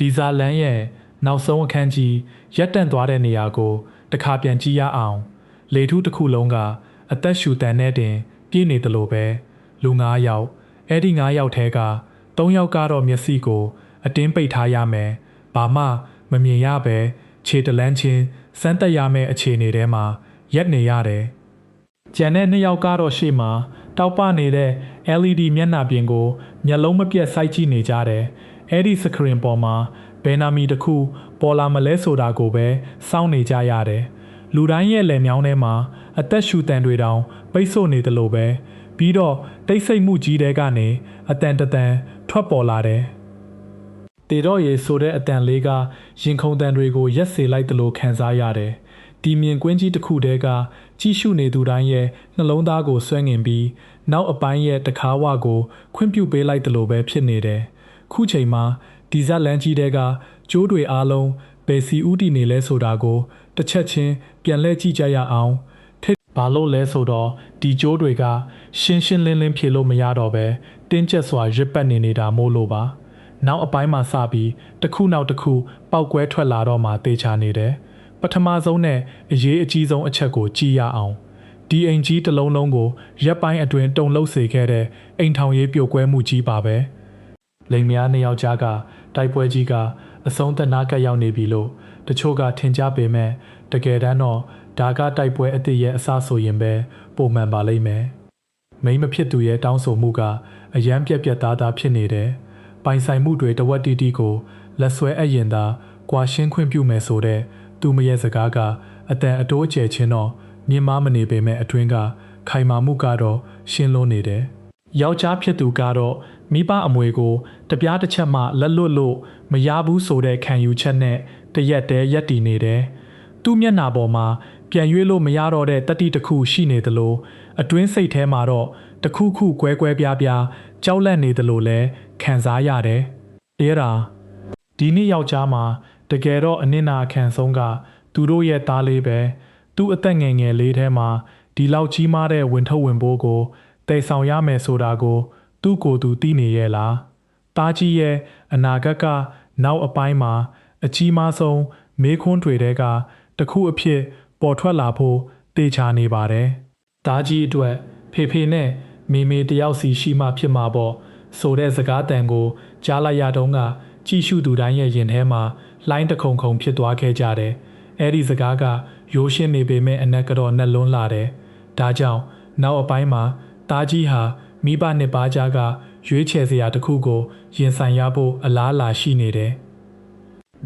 ဒီဇာလန်ရဲ့နောက်ဆုံးအခန်းကြီးရပ်တန့်သွားတဲ့နေရာကိုတခါပြန်ကြည့်ရအောင်လေထုတစ်ခုလုံးကအသက်ရှူတန်တဲ့တင်ပြည့်နေတယ်လို့ပဲလူ9ယောက်အဲ့ဒီ9ယောက်ထဲက3ယောက်ကတော့မျက်စိကိုအတင်းပိတ်ထားရမယ်ဘာမှမမြင်ရပဲခြေတလန်းချင်းစမ်းတက်ရမယ့်အခြေအနေထဲမှာရက်နေရတယ်ကျန်တဲ့2ယောက်ကတော့ရှေ့မှာတောက်ပနေတဲ့ LED မျက်နှာပြင်ကိုမျက်လုံးမပြတ်စိုက်ကြည့်နေကြတယ်အဲ့ဒီစကရင်ပေါ်မှာဘယ်နာမီတစ်ခုပေါ်လာမလဲဆိုတာကိုပဲစောင့်နေကြရတယ်လူတိုင်းရဲ့လယ်မြောင်းထဲမှာအသက်ရှူတန်တွေတောင်ပိတ်ဆို့နေတယ်လို့ပဲပြီးတော့တိတ်ဆိတ်မှုကြီးတဲ့ကနေအတန်တန်ထွက်ပေါ်လာတယ်တေတော့ရေဆိုတဲ့အတန်လေးကရင်ခုန်တန်တွေကိုရက်စေလိုက်တယ်လို့ခံစားရတယ်ဒီမြင်ကွင်းကြီးတစ်ခုတည်းကကြည့်ရှုနေသူတိုင်းရဲ့နှလုံးသားကိုဆွဲငင်ပြီးနောက်အပိုင်းရဲ့တခါဝကိုခွင့်ပြုပေးလိုက်တယ်လို့ပဲဖြစ်နေတယ်ခုချိန်မှာဒီဇက်လန်ကြီးတဲကကျိုးတွေအားလုံးဘယ်စီဥတီနေလဲဆိုတာကိုတစ်ချက်ချင်းပြန်လဲကြည့်ကြရအောင်ထိဘာလို့လဲဆိုတော့ဒီကျိုးတွေကရှင်းရှင်းလင်းလင်းဖြေလို့မရတော့ပဲတင်းကျပ်စွာရစ်ပတ်နေတာမို့လို့ပါနောက်အပိုင်းမှာစပြီးတစ်ခုနောက်တစ်ခုပောက်ကွဲထွက်လာတော့မှတေချာနေတယ်ပထမဆုံးနဲ့အရေးအကြီးဆုံးအချက်ကိုကြည့်ရအောင်ဒီအိမ်ကြီးတစ်လုံးလုံးကိုရက်ပိုင်းအတွင်းတုံလှုပ်စေခဲ့တဲ့အိမ်ထောင်ရေးပြိုကွဲမှုကြီးပါပဲလိမ်များနှစ်ယောက်ကြားကတိုက်ပွဲကြီးကအဆုံးသက်နာကပ်ရောက်နေပြီလို့တချို့ကထင်ကြပေမဲ့တကယ်တမ်းတော့ဒါကတိုက်ပွဲအစ်စ်ရဲ့အစဆိုရင်ပဲပုံမှန်ပါလိမ့်မယ်မိမဖြစ်သူရဲ့တောင်းဆိုမှုကအယမ်းပြက်သားဖြစ်နေတယ်ပိုင်ဆိုင်မှုတွေတဝက်တီတီကိုလက်ဆွဲအရင်သာကွာရှင်းခွင့်ပြုမယ်ဆိုတဲ့သူမရဲ့စကားကအတန်အတိုးအကျယ်ချင်းတော့မြင်မမနေပေမဲ့အတွင်းကခိုင်မာမှုကတော့ရှင်းလို့နေတယ်ယောက်ျားဖြစ်သူကတော့မိဘအမွေကိုတပြားတစ်ချက်မှလက်လွတ်လို့မရဘူးဆိုတဲ့ခံယူချက်နဲ့တရက်တည်းရက်တည်နေတယ်သူ့မျက်နှာပေါ်မှာပြန်ရွေးလို့မရတော့တဲ့တတိတစ်ခုရှိနေသလိုအတွင်းစိတ်ထဲမှာတော့တခုခုကွဲပြားကြောက်လန့်နေသလိုလဲခံစားရတယ်အဲ့ဒါဒီနေ့ယောက်ျားမှာတကယ်တော့အနစ်နာခံဆုံးကသူတို့ရဲ့သားလေးပဲသူ့အသက်ငယ်လေးထဲမှာဒီလောက်ကြီးမားတဲ့ဝင်ထုတ်ဝင်ပိုးကိုတည်ဆောင်ရမယ်ဆိုတာကိုသူ့ကိုယ်သူသိနေရဲ့လားသားကြီးရဲ့အနာဂတ်ကနောက်အပိုင်းမှာအကြီးမားဆုံးမေးခွန်းတွေတဲကတခုအဖြစ်ပေါ်ထွက်လာဖို့တေချာနေပါတယ်သားကြီးအတွက်ဖေနဲ့မေတယောက်စီရှိမှဖြစ်မှာပေါ့ဆိုတဲ့စကားတန်ကိုကြားလိုက်ရတော့ကကြည့်ရှုသူတိုင်းရဲ့ရင်ထဲမှာလှိုင်းတခုံဖြစ်သွားခဲ့ကြတယ်အဲ့ဒီစကားကရိုးရှင်းနေပေမဲ့အနက်ကတော့နှက်လွန်းလာတယ်ဒါကြောင့်နောက်အပိုင်းမှာသားကြီးဟာမိဘနှစ်ပါးကြားကရွေးချယ်စရာတစ်ခုကိုရင်ဆိုင်ရဖို့အလားအလာရှိနေတယ်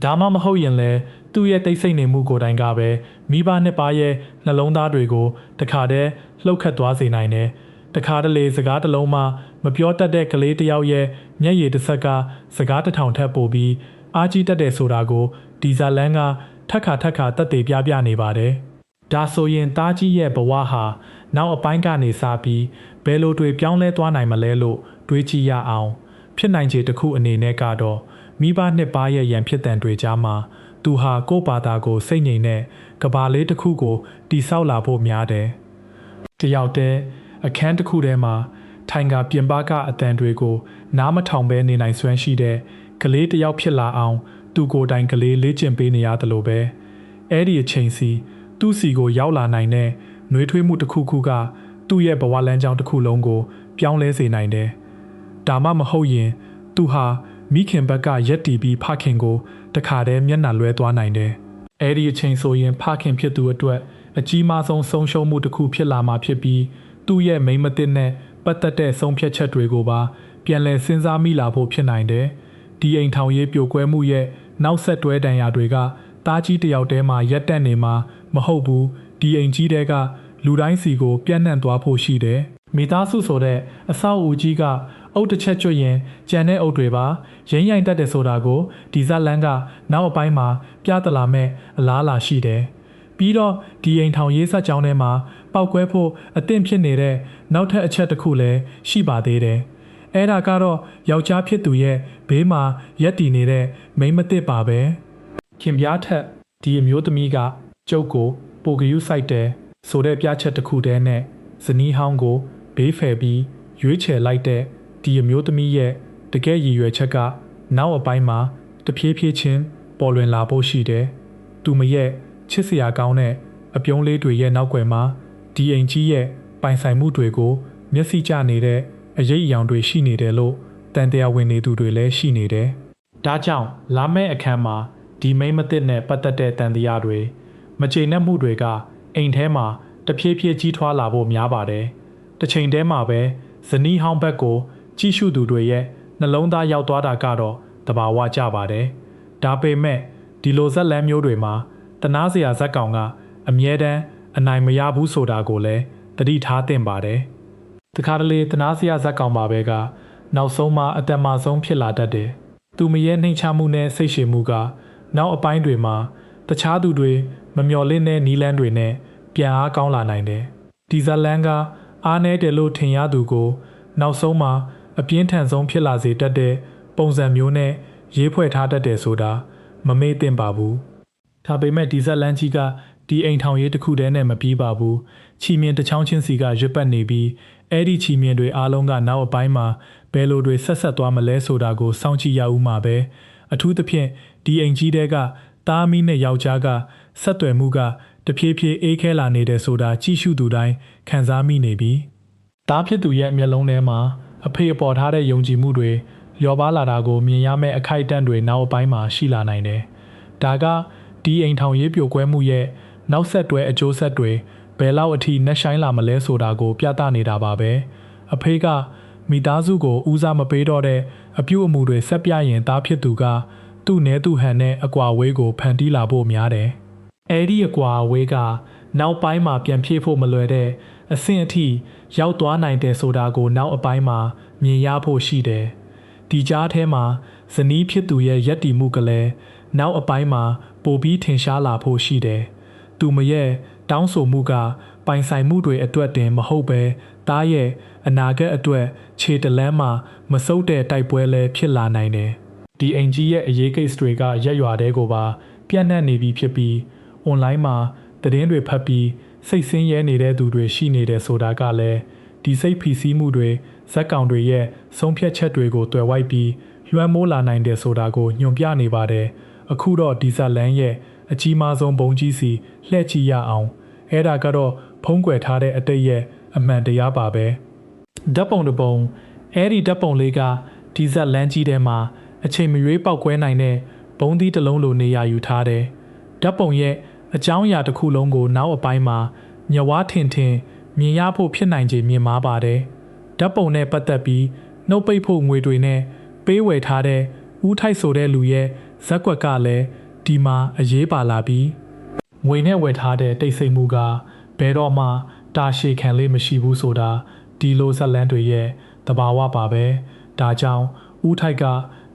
ဒါမှမဟုတ်ရင်လည်းသူ့ရဲ့တိတ်ဆိတ်နေမှုကိုယ်တိုင်ကပဲမိဘနှစ်ပါးရဲ့နှလုံးသားတွေကိုတခါတည်းလှုပ်ခတ်သွားစေနိုင်တယ်တခါတလေစကားတစ်လုံးမှမပြောတတ်တဲ့ကလေးတစ်ယောက်ရဲ့မျက်ရည်တစ်ဆက်ကစကားတစ်ထောင်ထက်ပိုပြီးအားကြီးတတ်တယ်ဆိုတာကိုဒီဇာလန်ကထက်ခါတက်သေးပြနေပါတယ်ဒါဆိုရင်သားကြီးရဲ့ဘဝဟာနောက်အပိုင်းကနေစပြီးဘယ်လိုတွေပြောင်းလဲသွားနိုင်မလဲလို့တွေးကြည့်ရအောင်ဖြစ်နိုင်ခြေတစ်ခုအနေနဲ့ကတော့မိဘနှစ်ပါးရဲ့ရန်ဖြစ်တန်တွေကြားမှာသူဟာကိုယ့်ဘာသာကိုစိတ်ငြိမ်တဲ့ကဘာလေးတစ်ခုကိုတိဆောက်လာဖို့များတယ်တယောက်တည်းအခန်းတစ်ခုထဲမှာထိုင်ကပြင်ပကအတန်တွေကိုနားမထောင်ဘဲနေနိုင်စွမ်းရှိတဲ့ကလေးတစ်ယောက်ဖြစ်လာအောင်သူကိုယ်တိုင်ကလေးလေ့ကျင့်ပေးနေရတယ်လို့ပဲအဲ့ဒီအချိန်စီသူ့စီကိုရောက်လာနိုင်တဲ့နှွေးထွေးမှုတစ်ခုကသူ့ရဲ့ဘဝလမ်းကြောင်းတစ်ခုလုံးကိုပြောင်းလဲစေနိုင်တယ်ဒါမှမဟုတ်ရင်သူဟာမိခင်ဘက်ကရက်တီပြီးဖခင်ကိုတခါတည်းမျက်နှာလွဲသွားနိုင်တယ်အဲ့ဒီအချိန်ဆိုရင်ဖခင်ဖြစ်သူအတွက်အကြီးမားဆုံးဆုံးရှုံးမှုတစ်ခုဖြစ်လာမှာဖြစ်ပြီးသူ့ရဲ့မိမတစ်နဲ့ပတ်သက်တဲ့ဆုံးဖြတ်ချက်တွေကိုပါပြန်လည်စဉ်းစားမိလာဖို့ဖြစ်နိုင်တယ်ဒီအိမ်ထောင်ရေးပြိုကွဲမှုရဲ့နောက်ဆက်တွဲဒဏ်ရာတွေကတားကြီးတယောက်တည်းမှာရက်တက်နေမှာမဟုတ်ဘူးဒီအိမ်ကြီးတဲကလူတိုင်းစီကိုပြန့်နှံ့သွားဖို့ရှိတယ်မိသားစုဆိုတဲ့အဆောက်အဦကြီးကအုတ်တစ်ချက်ကျွတ်ရင်ကြံတဲ့အုတ်တွေပါရင်းရိုင်တက်တယ်ဆိုတာကိုဒီဇက်လန်ကနောက်အပိုင်းမှာပြသလာမဲ့အလားအလာရှိတယ်ပြီးတော့ဒီအိမ်ထောင်ရေးဆက်ကြောင်းထဲမှာပောက်ကွဲဖို့အသင့်ဖြစ်နေတဲ့နောက်ထပ်အချက်တစ်ခုလည်းရှိပါသေးတယ်အဲ့ဒါကတော့ယောက်ျားဖြစ်သူရဲ့ဘေးမှာရက်တည်နေတဲ့မိန်းမသစ်ပါပဲခင်ဗျားထက်ဒီအမျိုးသမီးကကျုပ်ကိုပိုကယူးဆိုင်တယ်ဆိုတဲ့ပြချက်တစ်ခုတည်းနဲ့ဇနီးဟောင်းကိုဘေးဖယ်ပြီးရွေးချယ်လိုက်တဲ့ဒီအမျိုးသမီးရဲ့တကယ်ရည်ရွယ်ချက်ကနောက်အပိုင်းမှာ တဖြည်းဖြည်းချင်းပေါ်လွင်လာဖို့ရှိတယ်။သူမရဲ့ချစ်စရာကောင်းတဲ့အပြုံးလေးတွေရဲ့နောက်ွယ်မှာဒီအိမ်ကြီးရဲ့ပိုင်ဆိုင်မှုတွေကိုမျက်စိကျနေတဲ့အရေးအယောင်တွေရှိနေတယ်လို့တန်တရားဝင်နေသူတွေလည်းရှိနေတယ်။ဒါကြောင့်လာမယ့်အခန်းမှာဒီမိမသစ်နဲ့ပတ်သက်တဲ့တန်တရားတွေမကျေနပ်မှုတွေကအိမ်ထဲမှာတဖြည်းဖြည်းကြီးထွားလာဖို့များပါတယ်။တစ်ချိန်တည်းမှာပဲဇနီးဟောင်းဘက်ကိုကြီးစုသူတွေရဲ့နှလုံးသားရောက်သွားတာကတော့တဘာဝကျပါတယ်။ဒါပေမဲ့ဒီလိုဇက်လန်းမျိုးတွေမှာတနာစရာဇက်ကောင်ကအမြဲတမ်းအနိုင်မရဘူးဆိုတာကိုလည်းသတိထားသင့်ပါတယ်။တခါတလေတနာစရာဇက်ကောင်ပါပဲကနောက်ဆုံးမှအသက်မဆုံးဖြစ်လာတတ်တယ်။သူမရဲ့နှိမ်ချမှုနဲ့စိတ်ရှည်မှုကနောက်အပိုင်းတွေမှာတခြားသူတွေမမျှော်လင့်တဲ့နီးလန်းတွေနဲ့ပြန်အားကောင်းလာနိုင်တယ်။ဒီဇက်လန်းကအားနည်းတယ်လို့ထင်ရသူကိုနောက်ဆုံးမှာအပြင်းထန်ဆုံးဖြစ်လာစေတတ်တဲ့ပုံစံမျိုးနဲ့ရေးဖွဲ့ထားတတ်တယ်ဆိုတာမမေ့သင့်ပါဘူး။ဒါပေမဲ့ဒီဇက်လန်းကြီးကဒီအိမ်ထောင်ရေးတစ်ခုတည်းနဲ့မပြီးပါဘူး။ချီမြင်တစ်ချောင်းချင်းစီကရွတ်ပတ်နေပြီးအဲ့ဒီချီမြင်တွေအားလုံးကနောက်အပိုင်းမှာဘယ်လိုတွေဆက်ဆက်သွားမလဲဆိုတာကိုစောင့်ကြည့်ရဦးမှာပဲ။အထူးသဖြင့်ဒီအိမ်ကြီးတဲကသားမီးနဲ့ယောက်ျားကဆက်သွယ်မှုကတဖြည်းဖြည်းအေးခဲလာနေတဲ့ဆိုတာကြည့်ရှုသူတိုင်းခံစားမိနေပြီ။သားဖြစ်သူရဲ့မျက်လုံးထဲမှာအဖေအပေါ်ထားတဲ့ယုံကြည်မှုတွေလျော့ပါလာတာကိုမြင်ရမယ့်အခိုက်အတန့်တွေနောက်အပိုင်းမှာရှိလာနိုင်တယ်။ဒါကဒီအိမ်ထောင်ရေးပြိုကွဲမှုရဲ့နောက်ဆက်တွဲအကျိုးဆက်တွေဘယ်လောက်အထိနှက်ဆိုင်လာမလဲဆိုတာကိုပြသနေတာပါပဲ။အဖေကမိသားစုကိုဦးစားမပေးတော့တဲ့အပြုအမူတွေဆက်ပြရင်သားဖြစ်သူကသူ့နဲ့သူ့ဟန်နဲ့အကွာဝေးကိုဖန်တီးလာဖို့များတယ်။အဲဒီအကွာဝေးကနောက်ပိုင်းမှာပြန်ဖြည့်ဖို့မလွယ်တဲ့အဆင့်အထိရောက်သွားနိုင်တယ်ဆိုတာကိုနောက်အပိုင်းမှာမြင်ရဖို့ရှိတယ်။ဒီကြားထဲမှာဇနီးဖြစ်သူရဲ့ယက်တီမှုကလည်းနောက်အပိုင်းမှာပိုပြီးထင်ရှားလာဖို့ရှိတယ်။သူမရဲ့တောင်းဆိုမှုကပိုင်ဆိုင်မှုတွေအတွက်တင်မဟုတ်ပဲတားရဲ့အနာဂတ်အတွက်ခြေတလန်းမှာမစုပ်တဲ့တိုက်ပွဲလည်းဖြစ်လာနိုင်တယ်။ဒီအိမ်ကြီးရဲ့အရေးကိစ္စတွေကရက်ရွာတဲကိုပါပြန့်နှံ့နေပြီဖြစ်ပြီးအွန်လိုင်းမှာသတင်းတွေဖတ်ပြီးစိတ်ဆင်းရဲနေတဲ့သူတွေရှိနေတယ်ဆိုတာကလည်းဒီစိတ်ဖိစီးမှုတွေဇက်ကောင်တွေရဲ့ဆုံးဖြတ်ချက်တွေကိုတွယ်ဝိုက်ပြီးလွှမ်းမိုးလာနိုင်တယ်ဆိုတာကိုညွှန်ပြနေပါတယ်။အခုတော့ဒီဇက်လန်ရဲ့အကြီးမားဆုံးဘုံကြီးစီလှည့်ကြည့်ရအောင်အဲ့ဒါကတော့ဖုံးကွယ်ထားတဲ့အတိတ်ရဲ့အမှန်တရားပါပဲဓာတ်ပုံတစ်ပုံအဲ့ဒီဓာတ်ပုံလေးကဒီဇက်လန်ကြီးထဲမှာအချိန်မရွေးပေါက်ကွဲနိုင်တဲ့ဘုံသီးတစ်လုံးလိုနေရာယူထားတယ်ဓာတ်ပုံရဲ့အကြောင်းအရာတစ်ခုလုံးကိုနောက်အပိုင်းမှာညဝါထင်ထင်မြင်ရဖို့ဖြစ်နိုင်ခြေမြင်မာပါတယ်ဓာတ်ပုံနဲ့ပတ်သက်ပြီးနှုတ်ပိတ်ဖို့ငွေတွေနဲ့ပေးဝယ်ထားတဲ့ဦးထိုက်ဆိုတဲ့လူရဲ့ဇက်ကွက်ကလည်းဒီမှာအရေးပါလာပြီးငွေနဲ့ဝယ်ထားတဲ့တိတ်ဆိတ်မှုကဘယ်တော့မှတာရှည်ခံလေးမရှိဘူးဆိုတာဒီလိုဇက်လန်းတွေရဲ့သဘာဝပါပဲဒါကြောင့်ဦးထိုက်က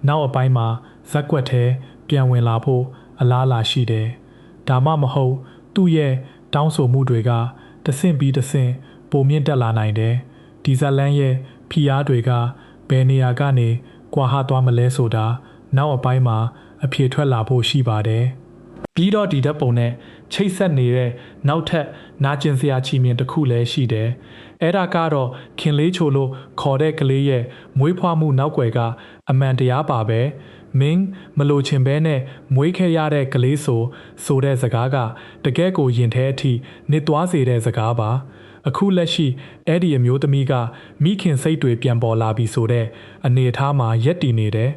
နောက်အပိုင်းမှာဇက်ကွက်ထဲပြန်ဝင်လာဖို့အလားအလာရှိတယ်ဒါမှမဟုတ်သူ့ရဲ့တောင်းဆိုမှုတွေကတဆင့်ပြီးတဆင့်ပိုမြင့်တက်လာနိုင်တယ်ဒီဇက်လန်းရဲ့ဖိအားတွေကဘယ်နေရာကနေကွာဟသွားမလဲဆိုတာနောက်အပိုင်းမှာအဖြေထွက်လာဖို့ရှိပါတယ်ပြီးတော့ဒီဓာတ်ပုံနဲ့ချိတ်ဆက်နေတဲ့နောက်ထပ်နာကျင်စရာချီမြင်တစ်ခုလည်းရှိတယ်အဲ့ဒါကတော့ခင်လေးချိုလို့ခေါ်တဲ့ကလေးရဲ့မွေးဖွားမှုနောက်ွယ်ကအမှန်တရားပါပဲမင်းမလိုချင်ဘဲနဲ့မွေးခဲ့ရတဲ့ကလေးဆိုတဲ့စကားကတကယ်ကိုယင်ထဲအထိနစ်သွားစေတဲ့စကားပါအခုလက်ရှိအဲ့ဒီအမျိုးသမီးကမိခင်စိတ်တွေပြန်ပေါ်လာပြီဆိုတဲ့အနေအထားမှာရက်တည်နေတယ်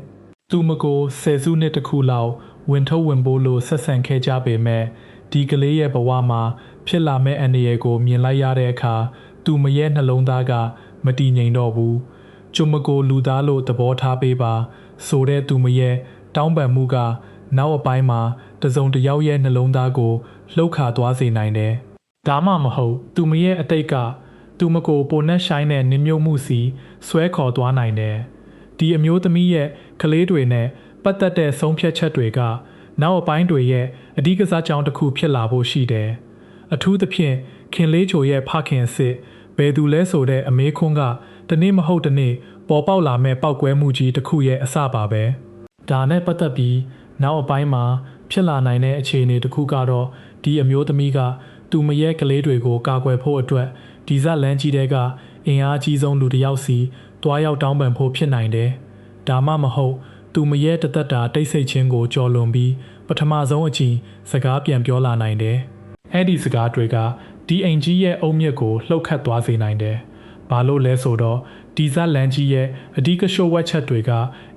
သူမကိုဆယ်စုနှစ်တခုလောက်ဝင်ထုတ်ဝင်ပိုးလို့ဆက်ဆံခဲ့ကြပေမဲ့ဒီကလေးရဲ့ဘဝမှာဖြစ်လာမဲ့အနေအကိုမြင်လိုက်ရတဲ့အခါသူမရဲ့နှလုံးသားကမတည်ငြိမ်တော့ဘူးကျွမကိုလူသားလို့သဘောထားပေးပါဆိုတဲ့သူမရဲ့တောင်းပန်မှုကနောက်အပိုင်းမှာတစုံတစ်ယောက်ရဲ့နှလုံးသားကိုလှုပ်ခါသွားစေနိုင်တယ်ဒါမှမဟုတ်သူမရဲ့အတိတ်ကသူမကိုပိုနဲ့ဆိုင်တဲ့နင်းမြုပ်မှုစီဆွဲခေါ်သွားနိုင်တယ်ဒီအမျိုးသမီးရဲ့ကလေးတွေနဲ့ပတ်သက်တဲ့ဆုံးဖြတ်ချက်တွေကနောက်အပိုင်းတွေရဲ့အဓိကစားကြောင်းတစ်ခုဖြစ်လာဖို့ရှိတယ်အထူးသဖြင့်ခင်လေးချိုရဲ့ဖခင်စစ်ဘယ်သူလဲဆိုတဲ့အမေခွန်းကတနေ့မဟုတ်တနေ့ပေါ်ပေါက်လာမဲ့ပောက်ကွဲမှုကြီးတစ်ခုရဲ့အစပါပဲဒါနဲ့ပတ်သက်ပြီးနောက်အပိုင်းမှာဖြစ်လာနိုင်တဲ့အခြေအနေတစ်ခုကတော့ဒီအမျိုးသမီးကသူမရဲ့ကလေးတွေကိုကာကွယ်ဖို့အတွက်ဒီဇက်လန်းကြီးတဲကအင်အားကြီးဆုံးလူတစ်ယောက်စီတွားရောက်တောင်းပန်ဖို့ဖြစ်နိုင်တယ်ဒါမှမဟုတ် သူမရဲတသက်တာတိတ်ဆိတ်ခြင်းကိုကြော်လွန်ပြီးပထမဆုံးအချိန်စကားပြန်ပြောလာနိုင်တယ်။အဲ့ဒီစကားတွေကဒီအိမ်ကြီးရဲ့အုံမြစ်ကိုလှုပ်ခတ်သွားစေနိုင်တယ်။ဘာလို့လဲဆိုတော့ဒီဇက်လန်ကြီးရဲ့အဓိကရှိုးဝက်ချက်တွေက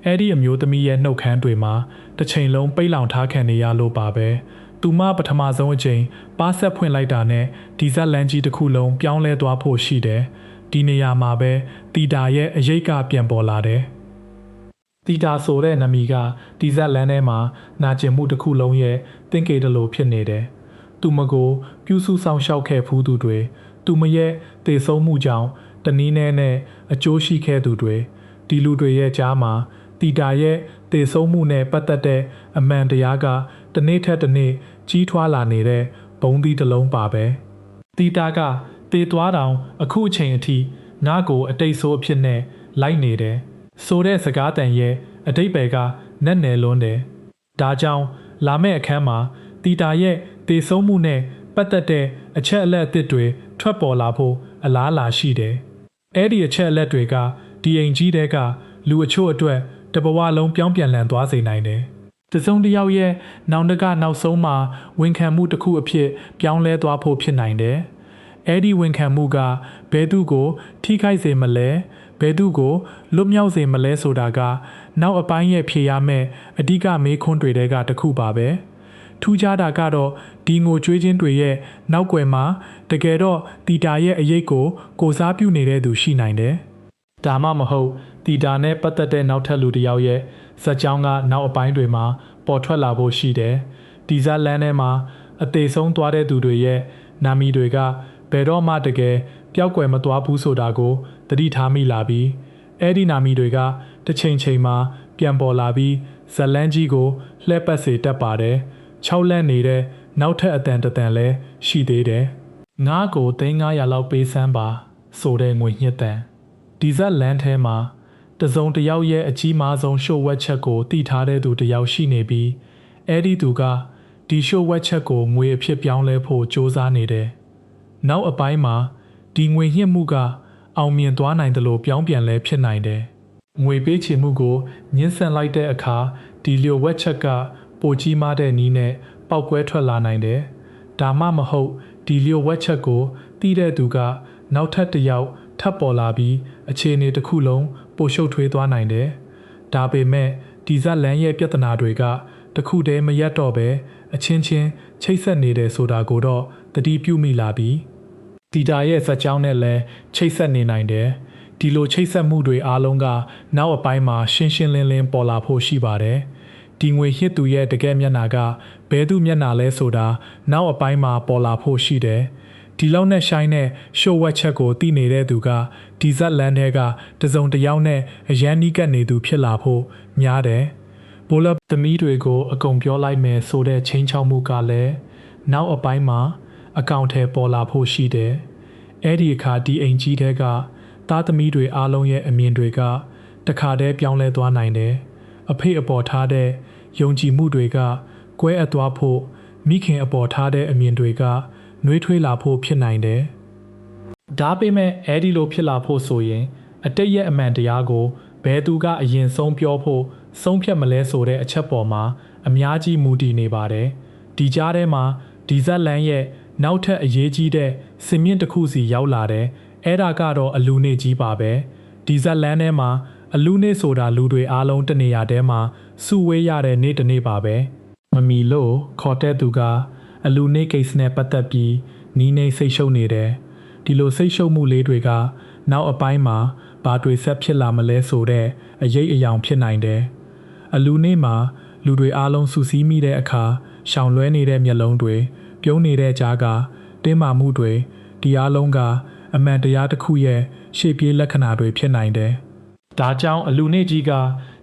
အဲ့ဒီအမျိုးသမီးရဲ့နှုတ်ခမ်းတွေမှာတစ်ချိန်လုံးပိတ်လောင်ထားခံနေရလို့ပါပဲ။သူမပထမဆုံးအချိန်ပါဆက်ဖွင့်လိုက်တာနဲ့ဒီဇက်လန်ကြီးတစ်ခုလုံးပြောင်းလဲသွားဖို့ရှိတယ်။ဒီနေရာမှာပဲတီတာရဲ့အရေးကပြန်ပေါ်လာတယ်။တီတာဆိုတဲ့နာမည်ကဒီဇက်လန်ထဲမှာနာကျင်မှုတစ်ခုလုံးရဲ့တင်ကေတလို့ဖြစ်နေတယ်။သူမကိုပြုစုဆောင်ရှောက်ခဲ့ဖူးသူတွေသူမရဲ့တေဆုံးမှုကြောင့်တနည်းနဲ့အကျိုးရှိခဲ့သူတွေဒီလူတွေရဲ့ကြားမှာတီတာရဲ့တေဆုံးမှုနဲ့ပတ်သက်တဲ့အမှန်တရားကတစ်နေ့ထက်တစ်နေ့ကြီးထွားလာနေတဲ့ဘုံသီးတစ်လုံးပါပဲတီတာကတေသွားတောင်အခုအချိန်အထိငါ့ကိုအတိတ်ဆိုးအဖြစ်နဲ့လိုက်နေတယ်ဆိုတဲ့စကားတန်ရဲ့အတိတ်ပဲကနက်နယ်လွန်းတယ်ဒါကြောင့်လာမယ့်အခန်းမှာတီတာရဲ့တေဆုံးမှုနဲ့ပတ်သက်တဲ့အချက်အလက်အသစ်တွေထွက်ပေါ်လာဖို့အလားအလာရှိတယ်အဲ့ဒီအချက်အလက်တွေကဒီအိမ်ကြီးတဲကလူအချို့အတွက်တဘဝလုံးပြောင်းပြန်လှန်သွားစေနိုင်တယ်။တစုံတစ်ယောက်ရဲ့နောင်တကနောက်ဆုံးမှာဝန်ခံမှုတစ်ခုအဖြစ်ပြောင်းလဲသွားဖို့ဖြစ်နိုင်တယ်။အဲ့ဒီဝန်ခံမှုကဘယ်သူကိုထိခိုက်စေမလဲဘယ်သူကိုလွတ်မြောက်စေမလဲဆိုတာကနောက်အပိုင်းရဲ့ဖြေရမယ့်အဓိကမေးခွန်းတွေတဲကတစ်ခုပါပဲ။ထူးခြားတာကတော့ဒီငိုကြွေးခြင်းတွေရဲ့နောက်ွယ်မှာတကယ်တော့တီတာရဲ့အရေးကိုစားပြုနေတဲ့သူရှိနိုင်တယ်။ဒါမှမဟုတ်တီတာနဲ့ပတ်သက်တဲ့နောက်ထပ်လူတစ်ယောက်ရဲ့ဇာတ်ကြောင်းကနောက်အပိုင်းတွေမှာပေါ်ထွက်လာဖို့ရှိတယ်။ဒီဇက်လန်ထဲမှာအသေးဆုံးသွားတဲ့သူတွေရဲ့နာမည်တွေကဘယ်တော့မှတကယ်ပျောက်ကွယ်မသွားဘူးဆိုတာကိုသတိထားမိလာပြီးအဲ့ဒီနာမည်တွေကတစ်ချိန်မှာပြန်ပေါ်လာပြီးဇက်လန်ကြီးကိုလှည့်ပတ်စေတတ်ပါတယ်။6လက်နေတဲ့နောက်ထပ်အတန်တန်လဲရှိသေးတယ်။ငါ့ကို300လောက်ပေးစမ်းပါဆိုတဲ့ငွေညှစ်တန်ဒီဇက်လန်ထဲမှာတစုံတစ်ယောက်ရဲ့အကြီးမားဆုံးရှို့ဝက်ချက်ကိုတည်ထားတဲ့သူတစ်ယောက်ရှိနေပြီးအဲ့ဒီသူကဒီရှို့ဝက်ချက်ကိုငွေအဖြစ်ပြောင်းလဲဖို့စ조사နေတယ်။နောက်အပိုင်းမှာဒီငွေညှစ်မှုကအောင်မြင်သွားနိုင်တယ်လို့ပြောင်းပြန်လဲဖြစ်နိုင်တယ်။ငွေပေးချေမှုကိုညှင်းဆန်လိုက်တဲ့အခါဒီလျိုဝက်ချက်ကပိုကြီးမားတဲ့နီးနဲ့ပောက်ကွဲထွက်လာနိုင်တယ်။ဒါမှမဟုတ်ဒီလျိုဝက်ချက်ကိုတီးတဲ့သူကနောက်ထပ်တစ်ယောက်ထပ်ပေါ်လာပြီးအခြေအနေတစ်ခုလုံးပိုရှုပ်ထွေးသွားနိုင်တယ်။ဒါပေမဲ့ဒီဇက်လန်ရဲ့ပြဿနာတွေကတခုတည်းမရက်တော့ပဲအချင်းချင်းချိတ်ဆက်နေတယ်ဆိုတာကိုတော့သတိပြုမိလာပြီးတီတာရဲ့ဇက်ကြောင်းနဲ့လည်းချိတ်ဆက်နေနိုင်တယ်။ဒီလိုချိတ်ဆက်မှုတွေအားလုံးကနောက်အပိုင်းမှာရှင်းရှင်းလင်းလင်းပေါ်လာဖို့ရှိပါတယ်။ဒီငွေဟစ်သူရဲ့တကယ်မျက်နှာကဘဲသူမျက်နှာလဲဆိုတာနောက်အပိုင်းမှာပေါ်လာဖို့ရှိတယ်။ဒီလောက်နဲ့ရှိုင်းတဲ့ရှိုးဝက်ချက်ကိုသိနေတဲ့သူကဒီဇက်လန်ထဲကတစုံတစ်ယောက်နဲ့အရန်နီးကပ်နေသူဖြစ်လာဖို့များတယ်။ဘိုလပ်သမီးတွေကိုအကုန်ပြောလိုက်မယ်ဆိုတဲ့ချင်းချောက်မှုကလည်းနောက်အပိုင်းမှာအကောင့်ထဲပေါ်လာဖို့ရှိတယ်။အဲ့ဒီအခါဒီအိမ်ကြီးထဲကသားသမီးတွေအားလုံးရဲ့အမြင်တွေကတခါတည်းပြောင်းလဲသွားနိုင်တယ်။အဖေအပေါ်ထားတဲ့ယုံကြည်မှုတွေကကွဲအပ်သွားဖို့မိခင်အပေါ်ထားတဲ့အမြင်တွေကနှွေးထွေးလာဖို့ဖြစ်နိုင်တယ်။ဒါပေမဲ့အဲဒီလိုဖြစ်လာဖို့ဆိုရင်အတိတ်ရဲ့အမှန်တရားကိုဘယ်သူကအရင်ဆုံးပြောဖို့ဆုံးဖြတ်မလဲဆိုတဲ့အချက်ပေါ်မှာအများကြီးမူတည်နေပါတယ်။ဒီကြားထဲမှာဒီဇက်လန်ရဲ့နောက်ထပ်အရေးကြီးတဲ့စင်မြင့်တစ်ခုစီရောက်လာတယ်။အဲ့ဒါကတော့အလူနေကြီးပါပဲ။ဒီဇက်လန်ထဲမှာအလူနေဆိုတာလူတွေအားလုံးတနေရာထဲမှာစုဝေးရတဲ့နေ့တစ်နေ့ပါပဲ။မမီလို့ခေါ်တဲ့သူကအလူနေကိစ္စနဲ့ပတ်သက်ပြီးနီးနေစိတ်ရှုပ်နေတယ်။ဒီလိုစိတ်ရှုပ်မှုလေးတွေကနောက်အပိုင်းမှာဘာတွေဆက်ဖြစ်လာမလဲဆိုတဲ့အရေးအယောင်ဖြစ်နိုင်တယ်။အလူနေမှာလူတွေအားလုံးစုစည်းမိတဲ့အခါရှောင်လွဲနေတဲ့မျက်လုံးတွေပြုံးနေတဲ့ကြားကတင်းမာမှုတွေဒီအားလုံးကအမှန်တရားတစ်ခုရဲ့ရှေ့ပြေးလက္ခဏာတွေဖြစ်နိုင်တယ်။ဒါကြောင့်အလူနေကြီးက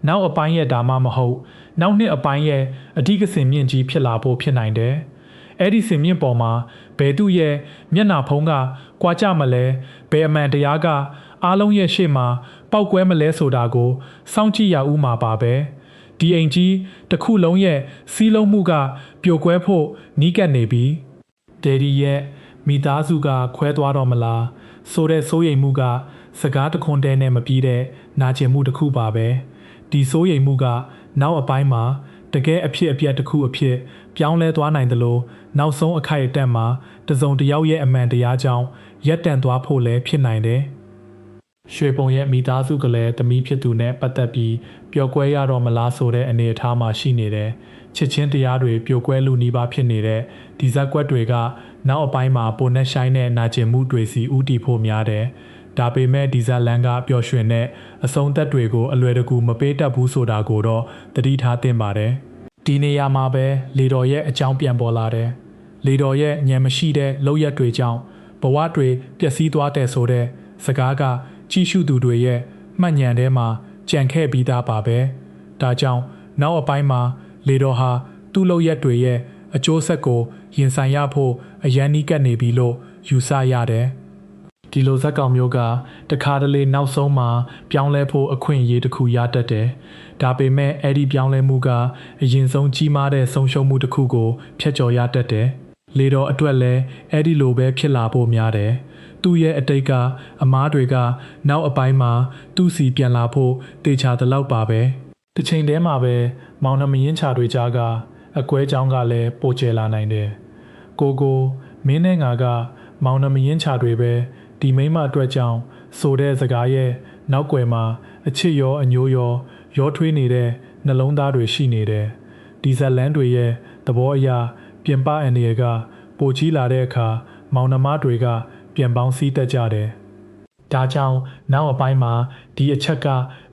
နောက်အပိုင်းရဲ့ဒါမှမဟုတ်နောက်နှစ်အပိုင်းရဲ့အဓိကစင်မြင့်ကြီးဖြစ်လာဖို့ဖြစ်နိုင်တယ်။အဲ့ဒီစင်မြင့်ပေါ်မှာဘယ်သူရဲ့မျက်နှာဖုံးကကွာကြမလဲဘယ်အမှန်တရားကအားလုံးရဲ့ရှေ့မှာပောက်ကွဲမလဲဆိုတာကိုစောင့်ကြည့်ရဦးမှာပါပဲ။ဒီအိမ်ကြီးတစ်ခုလုံးရဲ့စီးလုံးမှုကပြိုကွဲဖို့နီးကပ်နေပြီ။ဒယ်ဒီရဲ့မိသားစုကခွဲသွားတော့မလားဆိုတဲ့စိုးရိမ်မှုကစကားတခွန်းတည်းနဲ့မပြီးတဲ့နာကျင်မှုတစ်ခုပါပဲ။ဒီစိုးရိမ်မှုက နောက်အပိုင်းမှာတကယ်အဖြစ်အပျက်တစ်ခုအဖြစ်ပြောင်းလဲသွားနိုင်သလိုနောက်ဆုံးအခိုက်အတန့်မှာတစုံတစ်ယောက်ရဲ့အမှန်တရားကြောင့်ရပ်တန့်သွားဖို့လည်းဖြစ်နိုင်တယ်။ရွှေပုံရဲ့မိသားစုကလည်းသမီးဖြစ်သူနဲ့ပတ်သက်ပြီးပျော်ကွဲရတော့မလားဆိုတဲ့အနေအထားမှာရှိနေတယ်။ချစ်ချင်းတရားတွေပျော်ကွဲလူနီးပါးဖြစ်နေတဲ့ဒီဇက်ကွက်တွေကနောက်အပိုင်းမှာပိုနဲ့ဆိုင်တဲ့နာကျင်မှုတွေစီဥတီဖို့များတယ်။ဒါပေမဲ့ဒီဇက်လန်ကပျော်ရွှင်တဲ့အဆုံးသက်တွေကိုအလွယ်တကူမပေးတတ်ဘူးဆိုတာကိုတော့သတိထားသင့်ပါတယ်။ဒီနေရာမှာပဲလေတော်ရဲ့အကြောင်းပြန်ပေါ်လာတယ်။လေတော်ရဲ့ဉာဏ်မရှိတဲ့လောက်ရက်တွေကြောင့်ဘဝတွေပျက်စီးသွားတဲ့ဆိုတဲ့စကားကကြည့်ရှုသူတွေရဲ့မှတ်ဉာဏ်ထဲမှာကြံခဲ့ပြီးသားပါပဲ။ဒါကြောင့်နောက်အပိုင်းမှာလေတော်ဟာသူ့လောက်ရက်တွေရဲ့အကျိုးဆက်ကိုရင်ဆိုင်ရဖို့အရန်နီးကပ်နေပြီလို့ယူဆရတယ်။ဒီလိုဇက်ကောင်မျိုးကတခါတလေနောက်ဆုံးမှာပြောင်းလဲဖို့အခွင့်အရေးတစ်ခုရတတ်တယ်။ဒါပေမဲ့အဲ့ဒီပြောင်းလဲမှုကအရင်ဆုံးကြီးမားတဲ့ဆုံးရှုံးမှုတစ်ခုကိုဖျက်ကျော်ရတတ်တယ်။လေတော်အတွက်လည်းအဲ့ဒီလိုပဲဖြစ်လာဖို့များတယ်။သူ့ရဲ့အတိတ်ကအမားတွေကနောက်အပိုင်းမှာသူ့စီပြန်လာဖို့တေချာတဲ့လောက်ပါပဲ။တစ်ချိန်တည်းမှာပဲမောင်နှမရင်ချာတွေကြားကအကွဲကြောင်းကလည်းပိုကျလာနိုင်တယ်။ကိုမင်းနဲ့ငါကမောင်နှမရင်ချာတွေပဲဒီမိမအတွက်ကြောင့်ဆိုတဲ့စကားရဲ့နောက်ွယ်မှာအချစ်ရောအညိုးရောထွေးနေတဲ့နှလုံးသားတွေရှိနေတယ်။ဒီဇက်လန်တွေရဲ့သဘောအရပြင်ပအန်ဒီရကပိုကြီးလာတဲ့အခါမောင်နှမတွေကပြန်ပေါင်းစည်းတတ်ကြတယ်။ဒါကြောင့်နောက်အပိုင်းမှာဒီအချက်က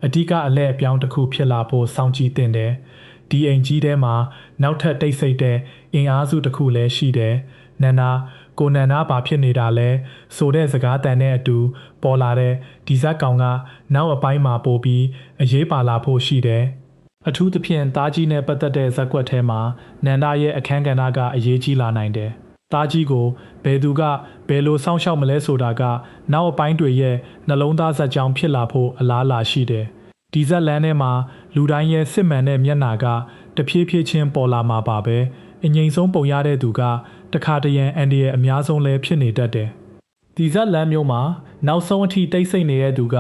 အဓိကအလဲအပြောင်းတစ်ခုဖြစ်လာဖို့စောင့်ကြည့်တင်တယ်။ဒီအိမ်ကြီးထဲမှာနောက်ထပ်တိတ်ဆိတ်တဲ့အင်အားစုတစ်ခုလည်းရှိတယ်။နန္နာကိုနန္နာဘာဖြစ်နေတာလဲဆိုတဲ့စကားတန်တဲ့အတူပေါ်လာတဲ့ဒီဇက်ကောင်ကနောက်အပိုင်းမှာပို့ပြီးအရေးပါလာဖို့ရှိတယ်။အထူးသဖြင့်သားကြီးနဲ့ပတ်သက်တဲ့ဇက်ကွက်ထဲမှာနန္ဒာရဲ့အခန်းကဏ္ဍကအရေးကြီးလာနိုင်တယ်။သားကြီးကိုဘယ်သူကဘယ်လိုစောင့်ရှောက်မလဲဆိုတာကနောက်အပိုင်းတွေရဲ့နှလုံးသားဇက်ကြောင့်ဖြစ်လာဖို့အလားအလာရှိတယ်။ဒီဇက်လန်းထဲမှာလူတိုင်းရဲ့စစ်မှန်တဲ့မျက်နှာကတဖြည်းဖြည်းချင်းပေါ်လာမှာပါပဲ။အငြိမ်ဆုံးပုံရတဲ့သူကတခါတရံအန်ဒီရဲ့အများဆုံးလဲဖြစ်နေတတ်တယ်။ဒီဇက်လန်မျိုးမှာနောက်ဆုံးအထိတိတ်ဆိတ်နေတဲ့သူက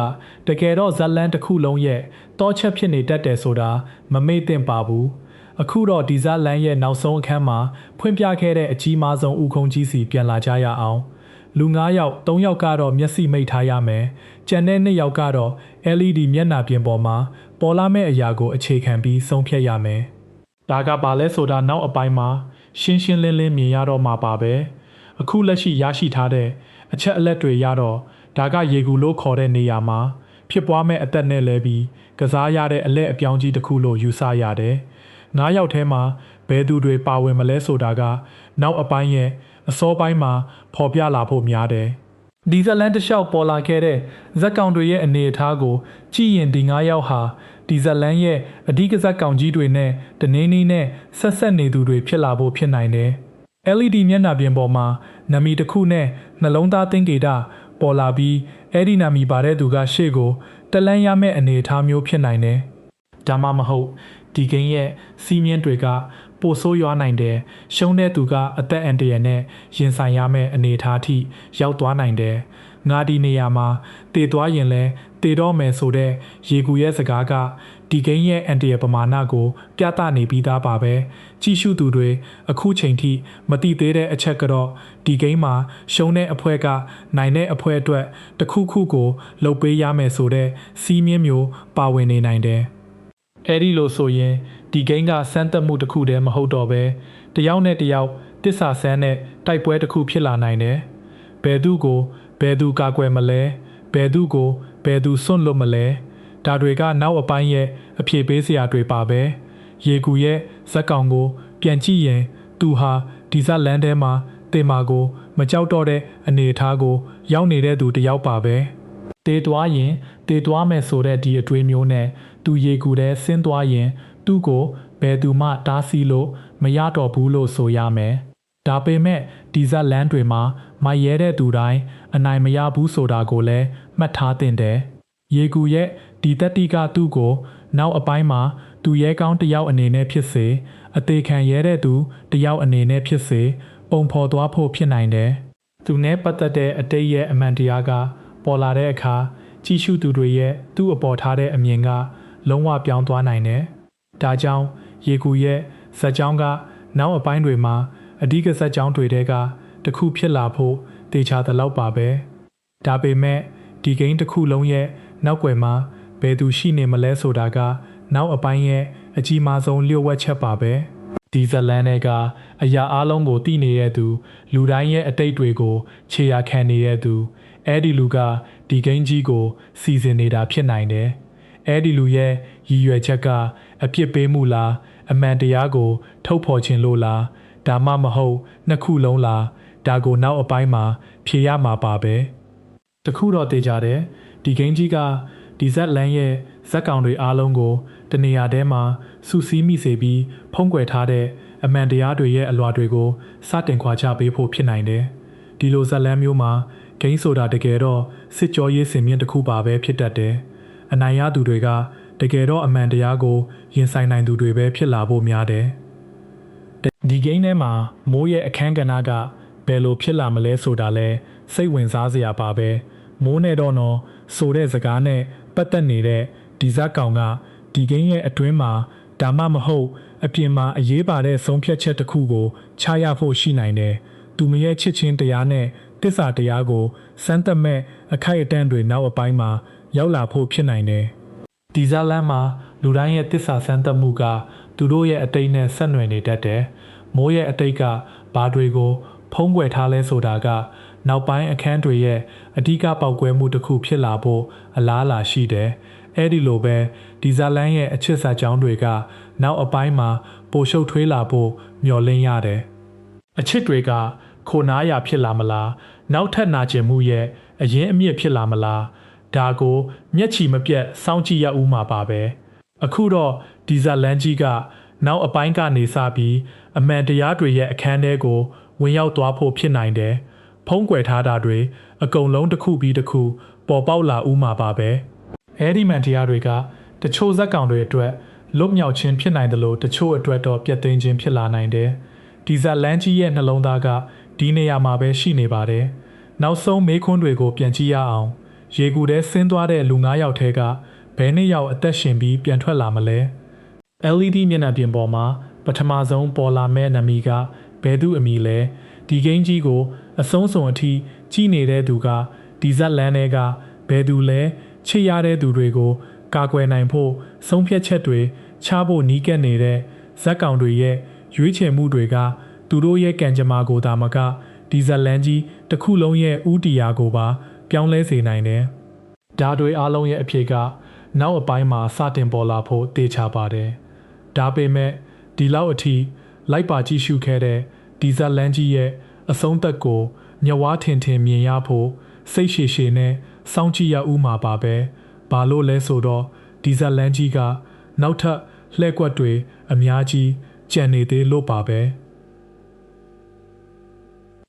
တကယ်တော့ဇက်လန်တစ်ခုလုံးရဲ့တောချက်ဖြစ်နေတတ်တယ်ဆိုတာမမေ့သင့်ပါဘူး။အခုတော့ဒီဇက်လန်ရဲ့နောက်ဆုံးအခန်းမှာဖွင့်ပြခဲ့တဲ့အကြီးမားဆုံးဥခုံကြီးစီပြန်လာကြရအောင်။လူ9ယောက်3ယောက်ကတော့မျက်စိမိတ်ထားရမယ်။ကျန်တဲ့2ယောက်ကတော့ LED မျက်နှာပြင်ပေါ်မှာပေါ်လာမဲ့အရာကိုအခြေခံပြီးဆုံးဖြတ်ရမယ်။ဒါကပါလဲဆိုတာနောက်အပိုင်းမှာရှင်းရှင်းလင်းလင်းမြင်ရတော့မှာပါပဲအခုလက်ရှိရရှိထားတဲ့အချက်အလက်တွေရတော့ဒါကရေကူလို့ခေါ်တဲ့နေရာမှာဖြစ်ပွားမဲ့အသက်နဲ့လဲပြီးကစားရတဲ့အလက်အပြောင်းကြီးတစ်ခုလို့ယူဆရတယ်9ယောက်ထဲမှာဘယ်သူတွေပါဝင်မလဲဆိုတာကနောက်အပိုင်းရဲ့အစောပိုင်းမှာဖော်ပြလာဖို့များတယ်ဒီဇလန်တစ်လျှောက်ပေါ်လာခဲ့တဲ့ဇက်ကောင်တွေရဲ့အနေအထားကိုကြည့်ရင်ဒီ9ယောက်ဟာဒီဇလန်ရဲ့အဓိကဇက်ကောင်ကြီးတွေနဲ့တနင်းနီးနဲ့ဆက်နေသူတွေဖြစ်လာဖို့ဖြစ်နိုင်တယ်။ LED မျက်နှာပြင်ပေါ်မှာနာမည်တစ်ခုနဲ့နှလုံးသားသင်္ကေတပေါ်လာပြီးအဲ့ဒီနာမည်ပါတဲ့သူကရှေ့ကိုတလန်းရမယ့်အနေအထားမျိုးဖြစ်နိုင်တယ်။ဒါမှမဟုတ်ဒီဂိမ်းရဲ့စီးမြင့်တွေကပိုဆိုးရွားနိုင်တယ်။ရှုံးတဲ့သူကအသက်အန္တရာယ်နဲ့ရင်ဆိုင်ရမယ့်အနေအထားအထိရောက်သွားနိုင်တယ်။ငါဒီနေရာမှာတည်သွားရင်လဲတည်တော့မယ်ဆိုတဲ့ရေကူရဲ့စကားကဒီဂိမ်းရဲ့အန်တရပမာဏကိုပြသနေပြီးသားပါပဲကြည့်ရှုသူတွေအခုချိန်ထိမတိသေးတဲ့အချက်ကတော့ဒီဂိမ်းမှာရှုံးတဲ့အဖွဲကနိုင်တဲ့အဖွဲအတွက်တစ်ခုခုကိုလှုပ်ပေးရမယ်ဆိုတဲ့စီးမြင့်မျိုးပါဝင်နေနိုင်တယ်အဲ့ဒီလိုဆိုရင်ဒီဂိမ်းကစမ်းသပ်မှုတစ်ခုတည်းမဟုတ်တော့ပဲတယောက်နဲ့တယောက်တစ္ဆာဆန်းနဲ့တိုက်ပွဲတစ်ခုဖြစ်လာနိုင်တယ်ဘယ်သူကိုဘယ်သူကာကွယ်မလဲဘယ်သူကိုဘယ်သူစွန့်လွတ်မလဲဒါတွေကနောက်အပိုင်းရဲ့အဖြေပေးစရာတွေပါပဲရေကူရဲ့ဇက်ကောင်ကိုပြန်ကြည့်ရင်သူဟာဒီဇက်လန်ထဲမှာတင်မာကိုမကြောက်တော့တဲ့အနေအထားကိုရောက်နေတဲ့သူတယောက်ပါပဲတေးသွားရင်တေးသွားမယ်ဆိုတဲ့ဒီအတွေးမျိုးနဲ့သူရေကူတဲ့ဆင်းသွားရင်သူ့ကိုဘယ်သူမှတားဆီးလို့မရတော့ဘူးလို့ဆိုရမယ်ဒါပေမဲ့ဒီဇက်လန်တွေမှာမိုက်ရဲတဲ့သူတိုင်းအနိုင်မရဘူးဆိုတာကိုလည်းမှတ်ထားသင့်တယ်ရေကူရဲ့ဒီတက်တီကသူ့ကိုနောက်အပိုင်းမှာသူရဲကောင်းတယောက်အနေနဲ့ဖြစ်စေအသေးခံရဲတဲ့သူတယောက်အနေနဲ့ဖြစ်စေပုံဖော်သွားဖို့ဖြစ်နိုင်တယ်သူနဲ့ပတ်သက်တဲ့အတိတ်ရဲ့အမှန်တရားကပေါ်လာတဲ့အခါကြည့်ရှုသူတွေရဲ့သူ့အပေါ်ထားတဲ့အမြင်ကလုံးဝပြောင်းသွားနိုင်တယ် ဒါကြောင့်ရေကူရဲ့ဇက်ကြောင်းကနောက်အပိုင်းတွေမှာအဓိကဇက်ကြောင်းတွေတဲကတစ်ခုဖြစ်လာဖို့တေချာသလောက်ပါပဲဒါပေမဲ့ဒီဂိမ်းတစ်ခုလုံးရဲ့နောက်ွယ်မှာဘယ်သူရှိနေမလဲဆိုတာကနောက်အပိုင်းရဲ့အကြီးမားဆုံးလျှို့ဝှက်ချက်ပါပဲဒီဇလန်တွေကအရာအလုံးကိုသိနေရသူလူတိုင်းရဲ့အတိတ်တွေကိုခြေရာခံနေရသူအဲ့ဒီလူကဒီဂိမ်းကြီးကိုစီစဉ်နေတာဖြစ်နိုင်တယ်အဲ့ဒီလူရဲ့ရည်ရွယ်ချက်ကအပြစ်ပေးမှုလားအမှန်တရားကိုထုတ်ဖော်ခြင်းလို့လားဒါမှမဟုတ်နှစ်ခုလုံးလားဒါကိုနောက်အပိုင်းမှာဖြေရမှာပါပဲတခုတော့သိကြတယ်ဒီဂိမ်းကြီးကဒီဇက်လန်ရဲ့ဇက်ကောင်တွေအားလုံးကိုတနေရာထဲမှာစုစည်းမိစေပြီးဖုံးကွယ်ထားတဲ့အမှန်တရားတွေရဲ့အလွှာတွေကိုစတင်ခွာချပေးဖို့ဖြစ်နိုင်တယ်ဒီလိုဇက်လန်မျိုးမှာဂိမ်းဆိုတာတကယ်တော့စစ်ကြောရေးစင်မြင့်တစ်ခုပါပဲဖြစ်တတ်တယ်အနိုင်ရသူတွေကတကယ်တော့အမှန်တရားကိုရင်ဆိုင်နိုင်သူတွေပဲဖြစ်လာဖို့များတယ်ဒီဂိမ်းထဲမှာမိုးရဲ့အခန်းကဏ္ဍကဘယ်လိုဖြစ်လာမလဲဆိုတာလဲစိတ်ဝင်စားစရာပါပဲမိုးနဲ့တော့နော်ဆိုတဲ့စကားနဲ့ပတ်သက်နေတဲ့ဒီဇက်ကောင်ကဒီဂိမ်းရဲ့အတွင်းမှာဒါမှမဟုတ်အပြင်မှာအရေးပါတဲ့ဆုံးဖြတ်ချက်တစ်ခုကိုချရဖို့ရှိနိုင်တယ်သူမရဲ့ချစ်ချင်းတရားနဲ့တစ္ဆာတရားကိုစမ်းသပ်မဲ့အခိုက်အတန့်တွေနောက်အပိုင်းမှာရောက်လာဖို့ဖြစ်နိုင်တယ်ဒီဇလန်မှာလူတိုင်းရဲ့တစ္ဆာစမ်းသပ်မှုကသူတို့ရဲ့အတိတ်နဲ့ဆက်နွယ်နေတတ်တယ်မိုးရဲ့အတိတ်ကဘာတွေကိုဖုံးကွယ်ထားလဲဆိုတာကနောက်ပိုင်းအခန်းတွေရဲ့အဓိကပေါက်ကွဲမှုတစ်ခုဖြစ်လာဖို့အလားအလာရှိတယ်။အဲဒီလိုပဲဒီဇလန်ရဲ့အချစ်စာကြောင်းတွေကနောက်အပိုင်းမှာပိုရှုပ်ထွေးလာဖို့မျှော်လင့်ရတယ်။အချစ်တွေကခိုနားရဖြစ်လာမလား။နောက်ထပ်နာကျင်မှုရဲ့အရင်အမြင့်ဖြစ်လာမလား။ဒါကိုမျက်ခြေမပြတ်စောင့်ကြည့်ရဦးမှာပါပဲ။အခုတော့ဒီဇလန်ကြီးကနောက်အပိုင်းကနေစပြီးအမှန်တရားတွေရဲ့အခန်းထဲကိုဝင်ရောက်သွားဖို့ဖြစ်နိုင်တယ်။ဖုံးကွယ်ထားတာတွေအကုန်လုံးတစ်ခုပြီးတစ်ခုပေါ်ပေါက်လာဦးမှာပါပဲ။အဲဒီမှန်တရားတွေကတချို့ဇက်ကောင်တွေအတွက်လွတ်မြောက်ခြင်းဖြစ်နိုင်တယ်လို့တချို့အတွက်တော့ပြတ်သိမ်းခြင်းဖြစ်လာနိုင်တယ်။ဒီဇက်လန်ကြီးရဲ့နှလုံးသားကဒီနေရာမှာပဲရှိနေပါတယ်။နောက်ဆုံးမေးခွန်းတွေကိုပြန်ကြည့်ရအောင်။ရေကူထဲဆင်းသွားတဲ့လူ9ယောက်ထဲကဘယ်နှစ်ယောက်အသက်ရှင်ပြီးပြန်ထွက်လာမလဲ။ LED မျက်နှာပြင်ပေါ်မှာပထမဆုံးပေါ်လာမဲ့နာမည်ကဘယ်သူအမည်လဲဒီဂိမ်းကြီးကိုအဆုံးစွန်အထိကြီးနေတဲ့သူကဒီဇက်လန်တွေကဘယ်သူလဲချစ်ရတဲ့သူတွေကိုကာကွယ်နိုင်ဖို့ဆုံးဖြတ်ချက်တွေချဖို့နီးကပ်နေတဲ့ဇက်ကောင်တွေရဲ့ရွေးချယ်မှုတွေကသူတို့ရဲ့ကံကြမ္မာကိုသာမကဒီဇက်လန်ကြီးတစ်ခုလုံးရဲ့ဥတီယာကိုပါပြောင်းလဲစေနိုင်တယ်။ဒါတွေအားလုံးရဲ့အဖြစ်ကနောက်အပိုင်းမှာစတင်ပေါ်လာဖို့တေချာပါတယ်။ဒါပေမဲ့ဒီလောက်အထိလိုက်ပါကြည့်ရှုခဲ့တဲ့ဒီဇက်လန်ကြီးရဲ့အဆုံးသက်ကိုမျက်ဝါးထင်ထင်မြင်ရဖို့စိတ်ရှည်ရှည်နဲ့စောင့်ကြည့်ရဦးမှာပါပဲ။ဘာလို့လဲဆိုတော့ဒီဇက်လန်ကြီးကနောက်ထပ်လှည့်ကွက်တွေအများကြီးကြံနေသေးလို့ပါပဲ။